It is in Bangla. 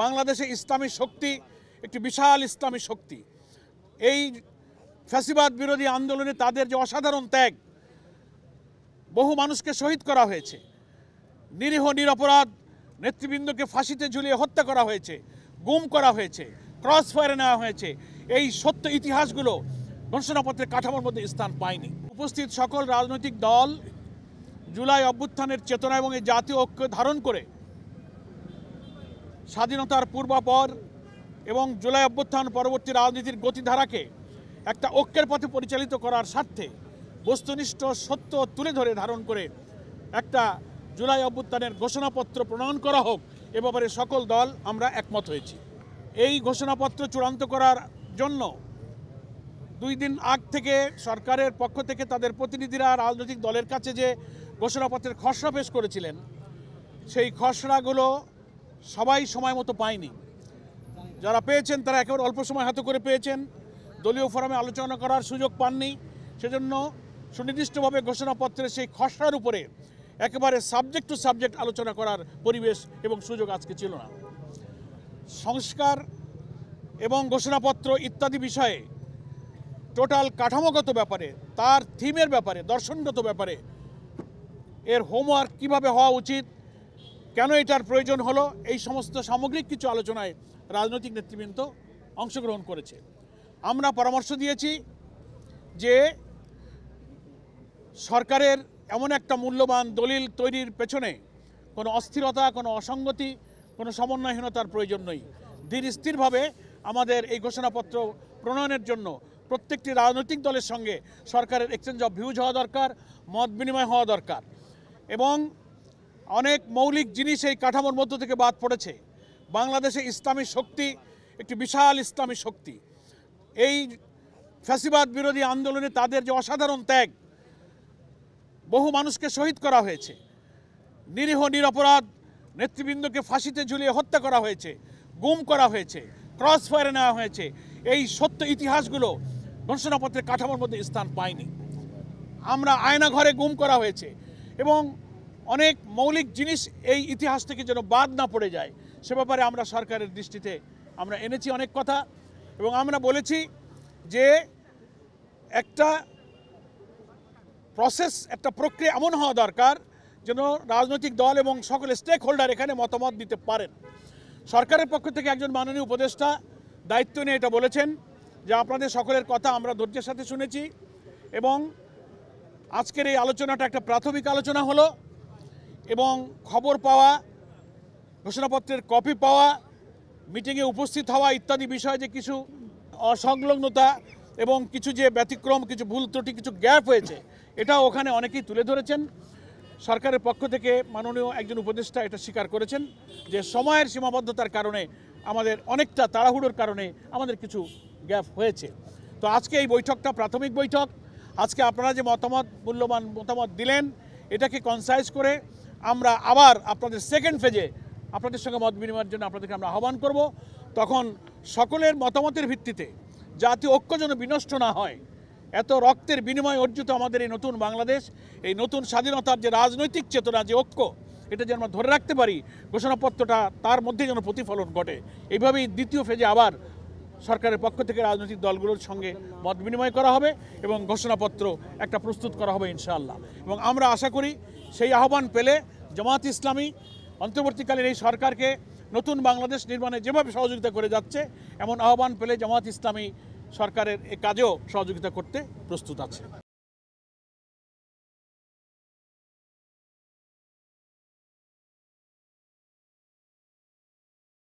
বাংলাদেশে ইসলামী শক্তি একটি বিশাল ইসলামী শক্তি। এই ফ্যাসিবাদ বিরোধী আন্দোলনে তাদের যে অসাধারণ ত্যাগ, বহু মানুষকে শহীদ করা হয়েছে, নিরীহ নিরপরাধ নেতৃবৃন্দকে ফাঁসিতে ঝুলিয়ে হত্যা করা হয়েছে, গুম করা হয়েছে, ক্রস ফায়ারে নেওয়া হয়েছে। এই সত্য ইতিহাসগুলো ঘোষণাপত্রের কাঠামোর মধ্যে স্থান পায়নি। উপস্থিত সকল রাজনৈতিক দল জুলাই অভ্যুত্থানের চেতনা এবং এই জাতীয় ঐক্য ধারণ করে স্বাধীনতার পূর্বাপর এবং জুলাই অভ্যুত্থান পরবর্তী রাজনীতির গতিধারাকে একটা ঐক্যের পথে পরিচালিত করার স্বার্থে বস্তুনিষ্ঠ সত্য তুলে ধরে ধারণ করে একটা জুলাই অভ্যুত্থানের ঘোষণাপত্র প্রণয়ন করা হোক, এ ব্যাপারে সকল দল আমরা একমত হয়েছি। এই ঘোষণাপত্র চূড়ান্ত করার জন্য 2 দিন আগ থেকে সরকারের পক্ষ থেকে তাদের প্রতিনিধিরা রাজনৈতিক দলের কাছে যে ঘোষণাপত্রের খসড়া পেশ করেছিলেন, সেই খসড়াগুলো সবাই সময় মতো পায়নি। যারা পেয়েছেন তারা একেবারে অল্প সময় হাতে করে পেয়েছেন, দলীয় ফোরামে আলোচনা করার সুযোগ পাননি। সেজন্য সুনির্দিষ্টভাবে ঘোষণাপত্রের সেই খসড়ার উপরে একেবারে সাবজেক্ট টু সাবজেক্ট আলোচনা করার পরিবেশ এবং সুযোগ আজকে ছিল না। সংস্কার এবং ঘোষণাপত্র ইত্যাদি বিষয়ে টোটাল কাঠামোগত ব্যাপারে, তার থিমের ব্যাপারে, দর্শনগত ব্যাপারে, এর হোমওয়ার্ক কিভাবে হওয়া উচিত, কেন এটার প্রয়োজন হলো, এই সমস্ত সামগ্রিক কিছু আলোচনায় রাজনৈতিক নেতৃবৃন্দ অংশগ্রহণ করেছে। আমরা পরামর্শ দিয়েছি যে সরকারের এমন একটা মূল্যবান দলিল তৈরির পেছনে কোনো অস্থিরতা, কোনো অসঙ্গতি, কোনো সমন্বয়হীনতার প্রয়োজন নেই। ধীর স্থিরভাবে আমাদের এই ঘোষণাপত্র প্রণয়নের জন্য প্রত্যেকটি রাজনৈতিক দলের সঙ্গে সরকারের এক্সচেঞ্জ অফ ভিউজ হওয়া দরকার, মত বিনিময় হওয়া দরকার। এবং অনেক মৌলিক জিনিস এই কাঠামোর মধ্য থেকে বাদ পড়েছে। বাংলাদেশে ইসলামী শক্তি একটি বিশাল ইসলামী শক্তি। এই ফ্যাসিবাদ বিরোধী আন্দোলনে তাদের যে অসাধারণ ত্যাগ, বহু মানুষকে শহীদ করা হয়েছে, নিরীহ নিরপরাধ নেতৃবৃন্দকে ফাঁসিতে ঝুলিয়ে হত্যা করা হয়েছে, গুম করা হয়েছে, ক্রস ফায়ারে নেওয়া হয়েছে। এই সত্য ইতিহাসগুলো ঘোষণাপত্রের কাঠামোর মধ্যে স্থান পায়নি। আমরা আয়না ঘরে গুম করা হয়েছে এবং অনেক মৌলিক জিনিস এই ইতিহাস থেকে যেন বাদ না পড়ে যায়, সে ব্যাপারে আমরা সরকারের দৃষ্টিতে আমরা এনেছি অনেক কথা। এবং আমরা বলেছি যে একটা প্রসেস, একটা প্রক্রিয়া এমন হওয়া দরকার যেন রাজনৈতিক দল এবং সকল স্টেক হোল্ডার এখানে মতামত দিতে পারেন। সরকারের পক্ষ থেকে একজন মাননীয় উপদেষ্টা দায়িত্ব নিয়ে এটা বলেছেন যে আপনাদের সকলের কথা আমরা ধৈর্যের সাথে শুনেছি এবং আজকের এই আলোচনাটা একটা প্রাথমিক আলোচনা হলো এবং খবর পাওয়া, ঘোষণাপত্রের কপি পাওয়া, মিটিংয়ে উপস্থিত হওয়া ইত্যাদি বিষয়ে যে কিছু অসংলগ্নতা এবং কিছু যে ব্যতিক্রম, কিছু ভুল ত্রুটি, কিছু গ্যাপ হয়েছে, এটাও ওখানে অনেকেই তুলে ধরেছেন। সরকারের পক্ষ থেকে মাননীয় একজন উপদেষ্টা এটা স্বীকার করেছেন যে সময়ের সীমাবদ্ধতার কারণে, আমাদের অনেকটা তাড়াহুড়োর কারণে আমাদের কিছু গ্যাপ হয়েছে। তো আজকে এই বৈঠকটা প্রাথমিক বৈঠক। আজকে আপনারা যে মূল্যবান মতামত দিলেন, এটাকে কনসাইজ করে আমরা আবার আপনাদের সেকেন্ড ফেজে আপনাদের সঙ্গে মত বিনিময়ের জন্য আপনাদেরকে আমরা আহ্বান করব। তখন সকলের মতামতের ভিত্তিতে জাতীয় ঐক্য যেন বিনষ্ট না হয়, এত রক্তের বিনিময় অর্জিত আমাদের এই নতুন বাংলাদেশ, এই নতুন স্বাধীনতার যে রাজনৈতিক চেতনা, যে ঐক্য, এটা যেন আমরা ধরে রাখতে পারি, ঘোষণাপত্রটা তার মধ্যে যেন প্রতিফলন ঘটে। এইভাবেই দ্বিতীয় ফেজে আবার সরকারের পক্ষ থেকে রাজনৈতিক দলগুলোর সঙ্গে মত বিনিময় করা হবে এবং ঘোষণাপত্র একটা প্রস্তুত করা হবে ইনশাআল্লাহ। এবং আমরা আশা করি সেই আহ্বান পেলে জামায়াত ইসলামী অন্তর্বর্তীকালীন এই সরকারকে নতুন বাংলাদেশ নির্মাণে যেভাবে সহযোগিতা করে যাচ্ছে, এমন আহ্বান পেলে জামায়াত ইসলামী সরকারের এ কাজেও সহযোগিতা করতে প্রস্তুত আছে।